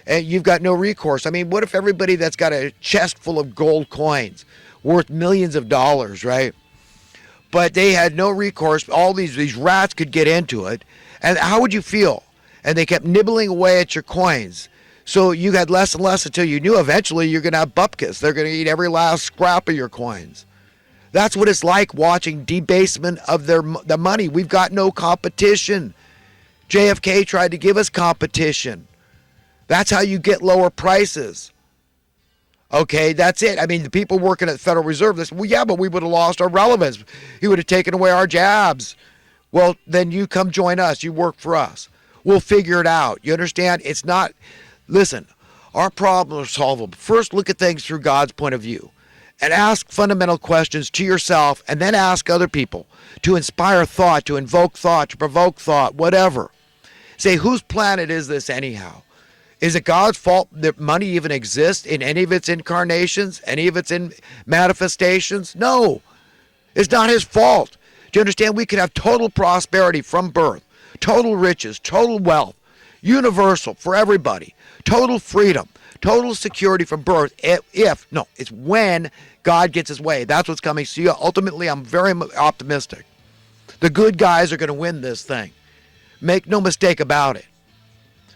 and you've got no recourse. I mean, what if everybody that's got a chest full of gold coins worth millions of dollars, right? But they had no recourse. All these rats could get into it. And how would you feel? And they kept nibbling away at your coins. So you had less and less until you knew eventually you're going to have bupkis. They're going to eat every last scrap of your coins. That's what it's like watching debasement of the money. We've got no competition. JFK tried to give us competition. That's how you get lower prices. Okay, that's it. I mean, the people working at the Federal Reserve, they said, well, yeah, but we would have lost our relevance. He would have taken away our jobs. Well, then you come join us. You work for us. We'll figure it out. You understand? It's not, listen, our problems are solvable. First, look at things through God's point of view and ask fundamental questions to yourself and then ask other people to inspire thought, to invoke thought, to provoke thought, whatever. Say, whose planet is this anyhow? Is it God's fault that money even exists in any of its incarnations, any of its manifestations? No, it's not his fault. Do you understand? We could have total prosperity from birth, total riches, total wealth, universal for everybody, total freedom, total security from birth it's when God gets his way. That's what's coming. So ultimately, I'm very optimistic. The good guys are going to win this thing. Make no mistake about it.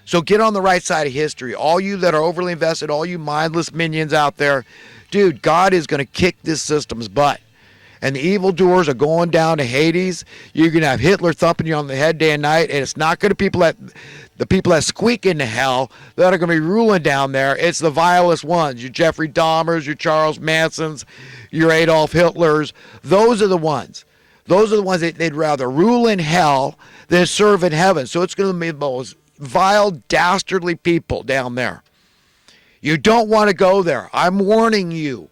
So get on the right side of history. All you that are overly invested, all you mindless minions out there, dude, God is going to kick this system's butt. And the evildoers are going down to Hades. You're going to have Hitler thumping you on the head day and night. And it's not going to the people that squeak into hell that are going to be ruling down there. It's the vilest ones. Your Jeffrey Dahmers, your Charles Mansons, your Adolf Hitlers. Those are the ones. Those are the ones that they'd rather rule in hell than serve in heaven. So it's going to be the most vile, dastardly people down there. You don't want to go there. I'm warning you.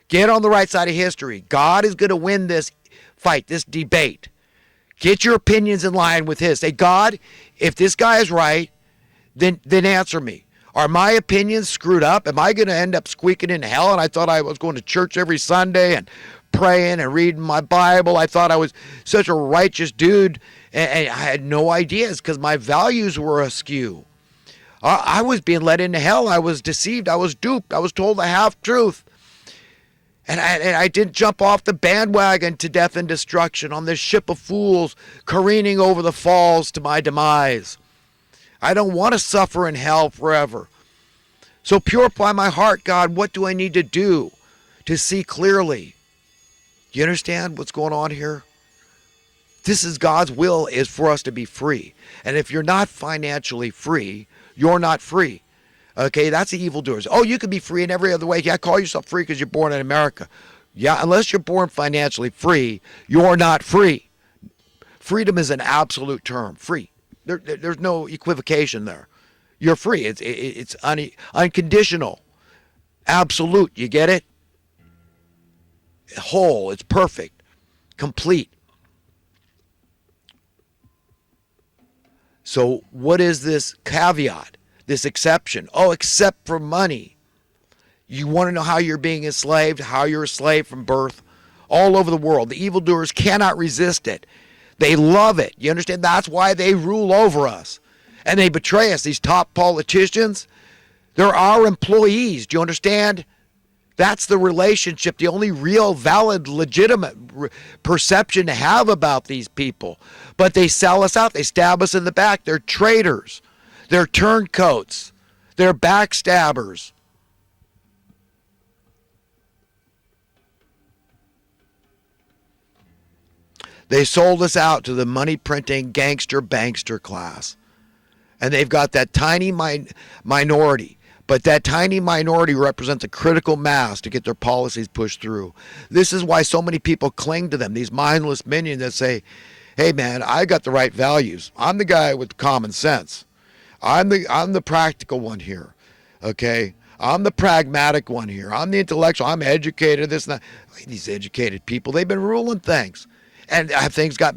Get on the right side of history. God is going to win this fight, this debate. Get your opinions in line with his. Say, God, if this guy is right, then answer me. Are my opinions screwed up? Am I going to end up squeaking in hell? And I thought I was going to church every Sunday and praying and reading my Bible. I thought I was such a righteous dude. And I had no ideas because my values were askew. I was being led into hell. I was deceived. I was duped. I was told the half-truth. And I didn't jump off the bandwagon to death and destruction on this ship of fools careening over the falls to my demise. I don't want to suffer in hell forever. So purify my heart, God. What do I need to do to see clearly? You understand what's going on here? This is God's will, is for us to be free. And if you're not financially free, you're not free. Okay, that's the evildoers. Oh, you can be free in every other way. Yeah, call yourself free because you're born in America. Yeah, unless you're born financially free, you're not free. Freedom is an absolute term. Free. There's no equivocation there. You're free. It's unconditional. Absolute. You get it? Whole. It's perfect. Complete. So what is this caveat, this exception? Oh, except for money. You want to know how you're being enslaved, how you're a slave from birth? All over the world. The evildoers cannot resist it. They love it. You understand? That's why they rule over us. And they betray us. These top politicians, they're our employees. Do you understand? That's the relationship, the only real, valid, legitimate perception to have about these people. But they sell us out. They stab us in the back. They're traitors. They're turncoats. They're backstabbers. They sold us out to the money-printing gangster bankster class. And they've got that tiny minority. But that tiny minority represents a critical mass to get their policies pushed through. This is why so many people cling to them, these mindless minions that say, hey man, I got the right values. I'm the guy with common sense. I'm the practical one here. Okay? I'm the pragmatic one here. I'm the intellectual. I'm educated. This and that. These educated people, they've been ruling things. And things got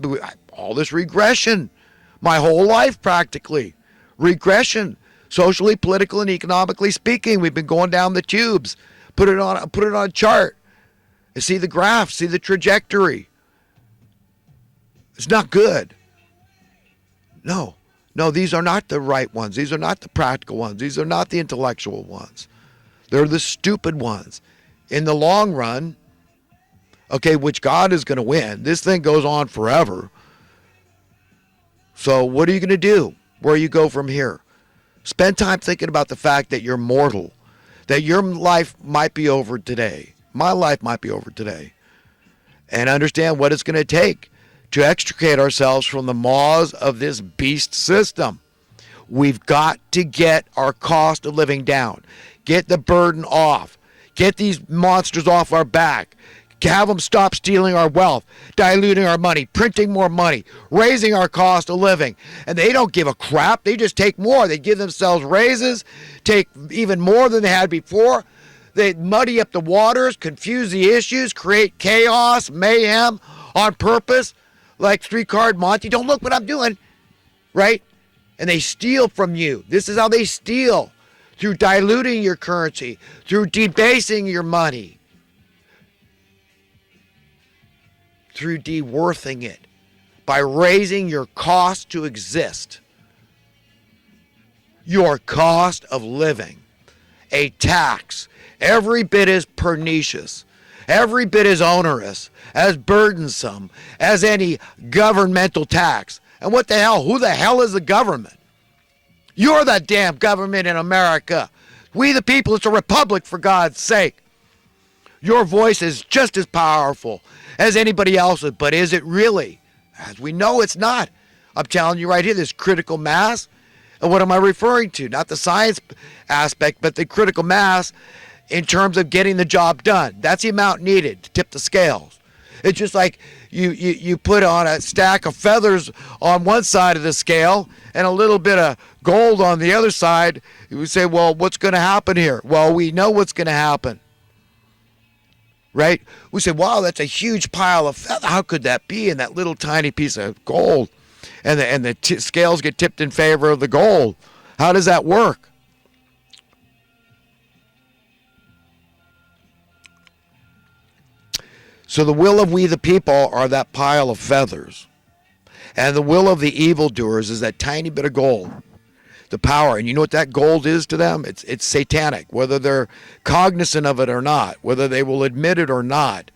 all this regression. My whole life practically. Regression. Socially, politically, and economically speaking, we've been going down the tubes. Put it on a chart. And see the graph, see the trajectory. It's not good. No. No, these are not the right ones. These are not the practical ones. These are not the intellectual ones. They're the stupid ones. In the long run, okay, which God is going to win. This thing goes on forever. So what are you going to do? Where you go from here? Spend time thinking about the fact that you're mortal, that your life might be over today. My life might be over today. And understand what it's going to take to extricate ourselves from the maws of this beast system. We've got to get our cost of living down. Get the burden off. Get these monsters off our back. Have them stop stealing our wealth, diluting our money, printing more money, raising our cost of living. And they don't give a crap. They just take more. They give themselves raises, take even more than they had before. They muddy up the waters, confuse the issues, create chaos, mayhem on purpose, like three-card Monty. Don't look what I'm doing, right? And they steal from you. This is how they steal, through diluting your currency, through debasing your money, through deworthing it, by raising your cost to exist, your cost of living, a tax, every bit as pernicious, every bit as onerous, as burdensome as any governmental tax. And what the hell? Who the hell is the government? You're the damn government in America. We the people, it's a republic, for God's sake. Your voice is just as powerful as anybody else's, but is it really? As we know, it's not. I'm telling you right here, this critical mass. And what am I referring to? Not the science aspect, but the critical mass in terms of getting the job done. That's the amount needed to tip the scales. It's just like you put on a stack of feathers on one side of the scale and a little bit of gold on the other side. You say, well, what's going to happen here? Well, we know what's going to happen. Right? We say, wow, that's a huge pile of feathers. How could that be in that little tiny piece of gold? And the scales get tipped in favor of the gold. How does that work? So the will of we the people are that pile of feathers. And the will of the evildoers is that tiny bit of gold. The power. And you know what that gold is to them? It's satanic. Whether they're cognizant of it or not, whether they will admit it or not,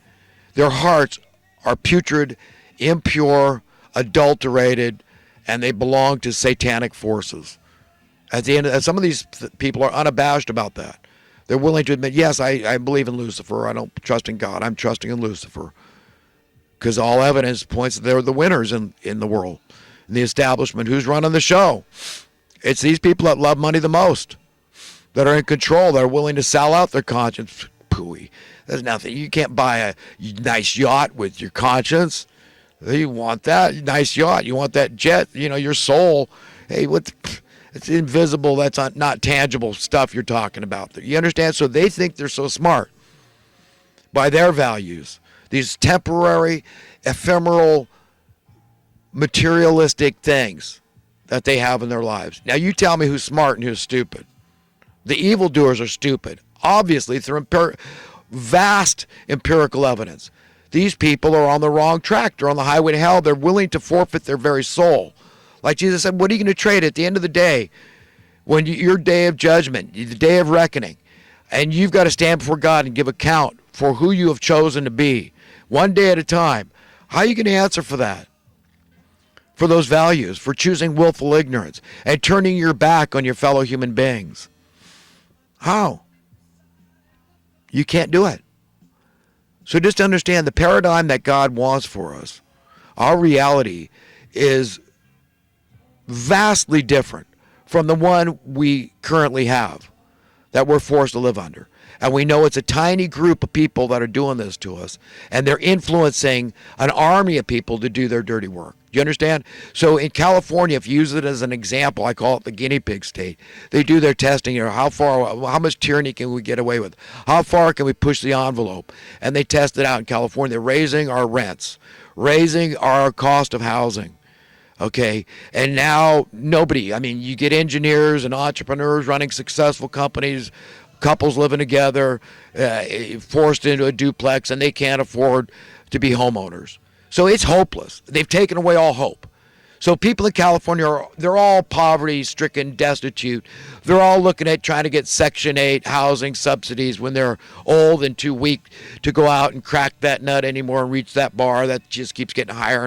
their hearts are putrid, impure, adulterated, and they belong to satanic forces. At the end of, some of these people are unabashed about that. They're willing to admit, yes, I believe in Lucifer. I don't trust in God. I'm trusting in Lucifer. Because all evidence points that they're the winners in the world. In the establishment, who's running the show? It's these people that love money the most, that are in control, that are willing to sell out their conscience. Pooey. There's nothing. You can't buy a nice yacht with your conscience. You want that nice yacht. You want that jet, your soul. Hey, it's invisible. That's not tangible stuff you're talking about. You understand? So they think they're so smart by their values. These temporary, ephemeral, materialistic things that they have in their lives. Now you tell me who's smart and who's stupid. The evildoers are stupid, obviously, through vast empirical evidence. These people are on the wrong track. They're on the highway to hell. They're willing to forfeit their very soul. Like Jesus said, what are you going to trade at the end of the day, when your day of judgment, the day of reckoning, and you've got to stand before God and give account for who you have chosen to be, one day at a time? How are you going to answer for that? For those values, for choosing willful ignorance and turning your back on your fellow human beings? How? You can't do it. So just understand the paradigm that God wants for us. Our reality is vastly different from the one we currently have, that we're forced to live under. And we know it's a tiny group of people that are doing this to us, and they're influencing an army of people to do their dirty work. Do you understand? So in California, if you use it as an example, I call it the guinea pig state. They do their testing. How much tyranny can we get away with? How far can we push the envelope? And they test it out in California. They're raising our rents, raising our cost of housing. Okay, and now you get engineers and entrepreneurs running successful companies, couples living together, forced into a duplex, and they can't afford to be homeowners. So it's hopeless. They've taken away all hope. So people in California they're all poverty stricken, destitute. They're all looking at trying to get Section 8 housing subsidies when they're old and too weak to go out and crack that nut anymore and reach that bar that just keeps getting higher